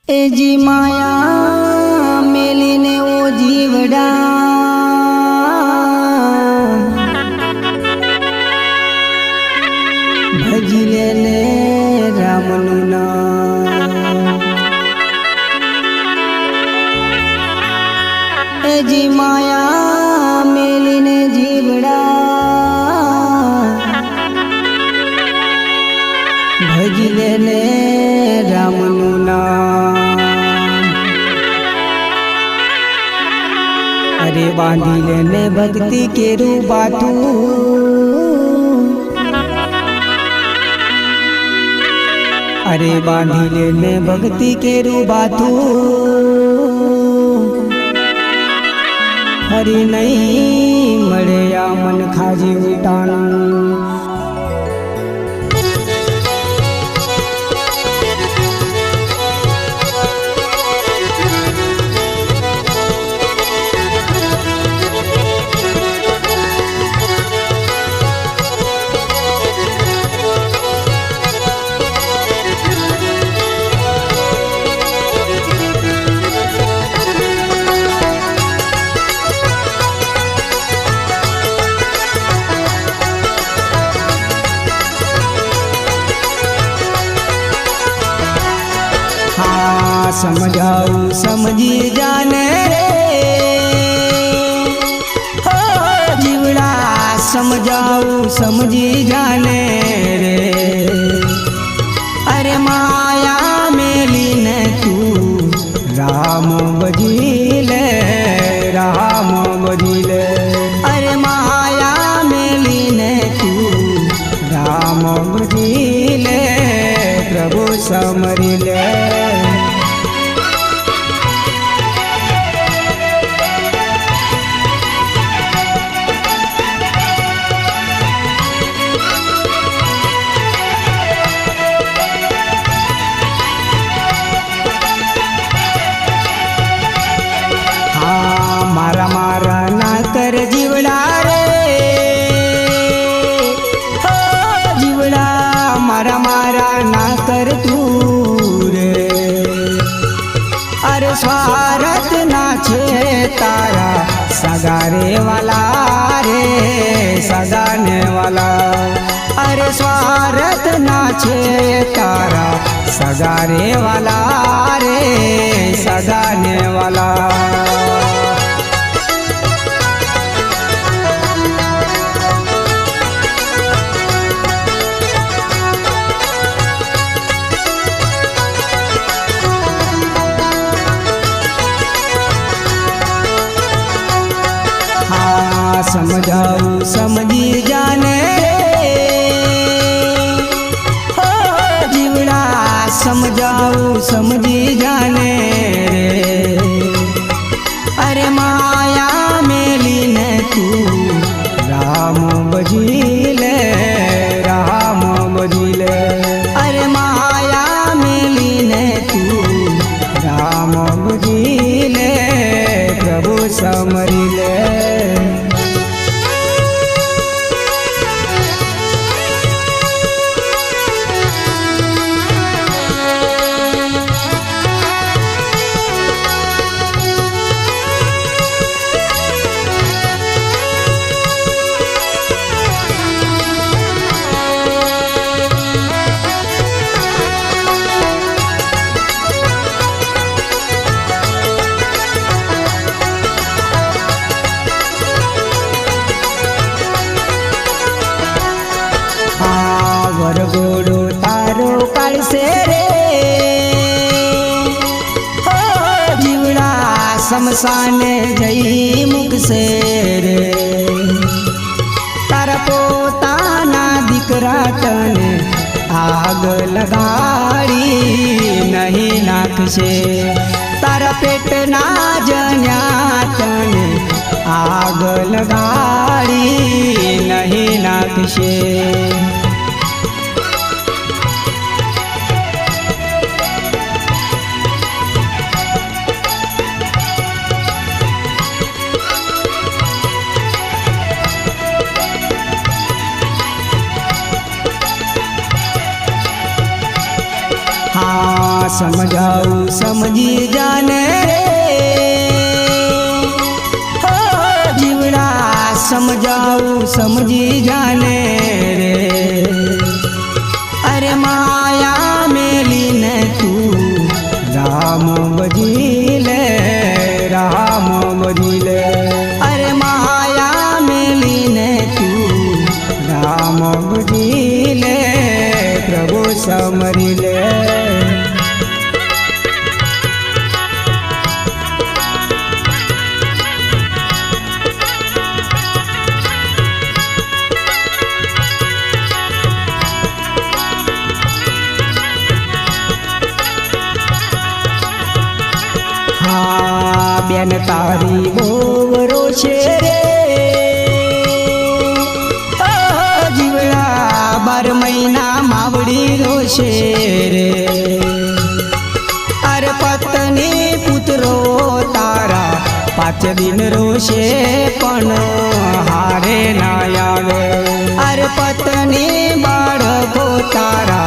ए जी माया मेलीने ओ जीवड़ा भजले ले रामनु नाम। ए जी माया मेलीने जीवड़ा भजले ले रामनु नाम। अरे बांधी लेने भक्ति के रूबाटू, अरे बांधी लेने भक्ति के रूबाटू। हरी नहीं मरे या मन खाजी उल्टाना। समझाऊ समझी जाने रे हो जीवड़ा, समझाऊ समझी जाने रे। अरे माया मेली ने तू राम बजीले, राम बजीले। अरे माया मेली ने तू राम बजीले, प्रभु समरिले। मारा मारा ना कर जीवड़ा रे हो जीवड़ा, मारा मारा ना कर तू रे। अरे स्वार्थ ना छे तारा सगारे वाला रे, सगाने वाला। अरे स्वार्थ ना छे तारा सगारे वाला रे, सगाने वाला। समझाऊ समझी जाने हो जीवड़ा, समझाऊ समझी जाने रे। अरे माया मेली ने तू राम बजीले, राम बजीले। अरे माया मेली ने तू राम बजीले, प्रभु समरिले। वरगोड़ो तारो कालसे रे हो जीवड़ा, शमशाने जई मुख से रे। तारा पोताना दीकरा तने आग लगाड़ी नहीं नाखशे। तारा पेट ना जन्या तने आग लगाड़ी नहीं नाखशे। समझाऊ समझी जाने रे हो जीवड़ा समझाऊ समझी जाने रे। अरे माया मेली ने तू राम बजीले राम बजीले। अरे माया मेली ने तू राम बजीले प्रभु समरिले। बेन तारी बोवरो छे रे जीवड़ा 12 महीना मावड़ी रोशे रे। अरे पत्नी पुत्रो तारा 5 दिन रोशे पण हारे ना आवे। अरे पत्नी बाळको तारा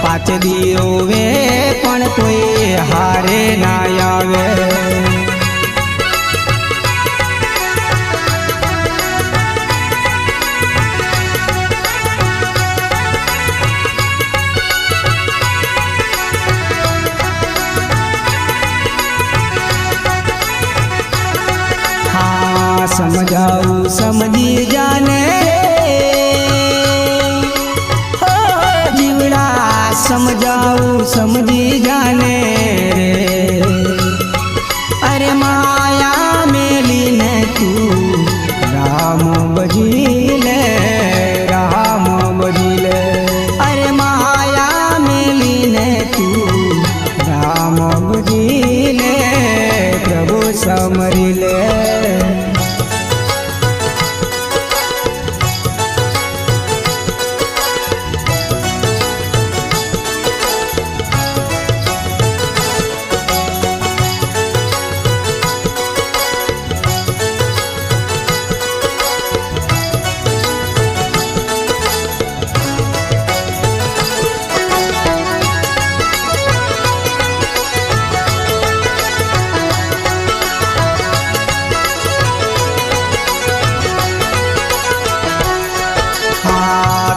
5 दी रोवे पण कोई हारे ना आवे। समझाऊ समझी जाने हो जीवड़ा समझाऊ समझी जाने रे। अरे माया मेली ने तू राम बजीले राम बजीले। अरे माया मेली ने तू राम बजीले प्रभु समरिले।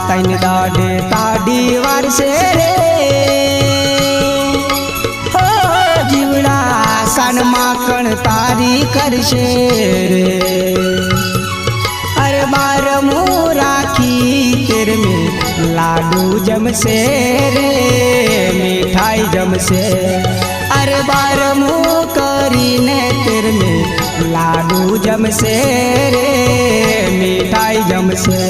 तैन दाडे ताडी वारसे रे हो जीवड़ा सन माखण तारी करशे रे। अरे 12 राखी तेर में लाडू जमसे रे मिठाई जमसे। अरे 12 करीने तेर में लाडू जमसे रे मिठाई जमसे।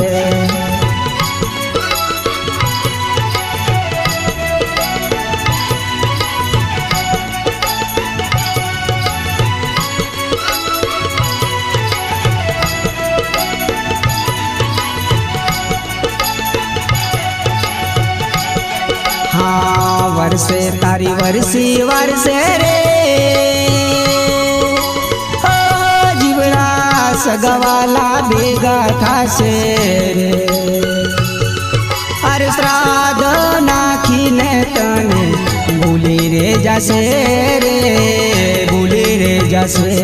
हाँ वर्षे तारी वर्षी वर्षे रे हो जीवड़ा सगवाला भेगा थासे रे। अरे श्राद्ध नाखीने तने भूली रे जासे रे भूली रे जासे।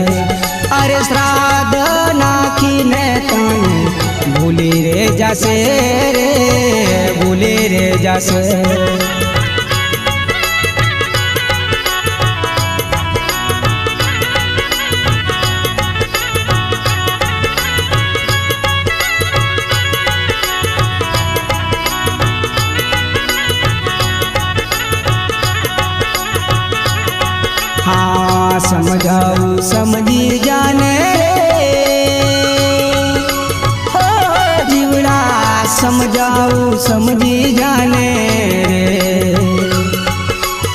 अरे श्राद्ध नाखीने तने भूली रे जासे रे भूली रे जासे। हाँ समझाऊ समझी जाने हो जीवड़ा समझाऊ समझी जाने रे।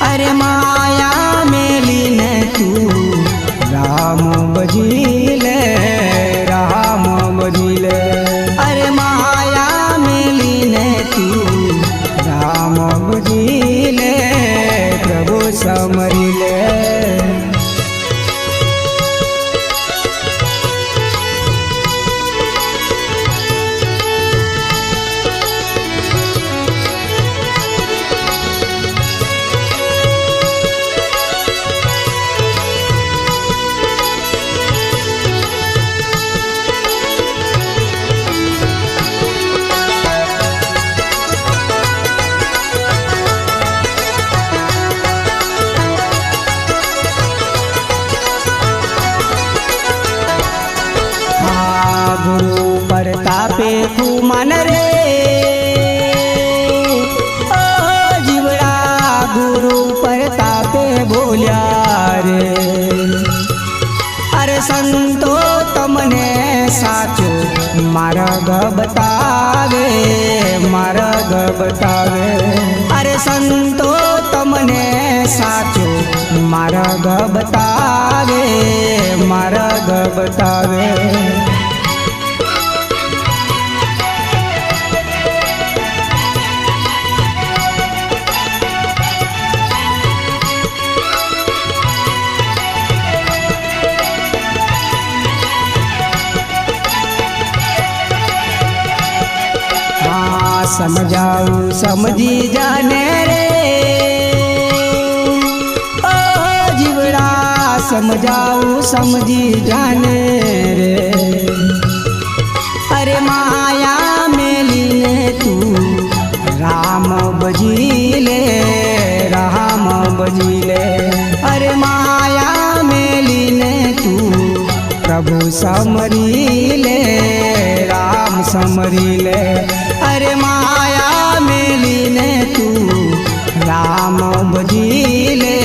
अरे माया मेली ने तू राम बजीले राम बजीले। अरे माया मेली ने तू राम बजीले प्रभु समरिले। આખું માન રે ઓ જીવડા ગુરુ પરતાપે બોલ્યા રે અરે સંતો તમને સાચો માર્ગ બતાવે માર્ગ બતાવે અરે સંતો તમને સાચો માર્ગ બતાવે માર્ગ બતાવે સમજાવું સમજી જાને રે ઓ જીવડા સમજાવું સમજી જાને રે અરે માયા મેલીને તું રામ ભજી લે રામ ભજી લે અરે માયા મેલીને તું પ્રભુ સમરી લે રામ સમરી લે અરે માયા મેલીને તું રામ ભજી લે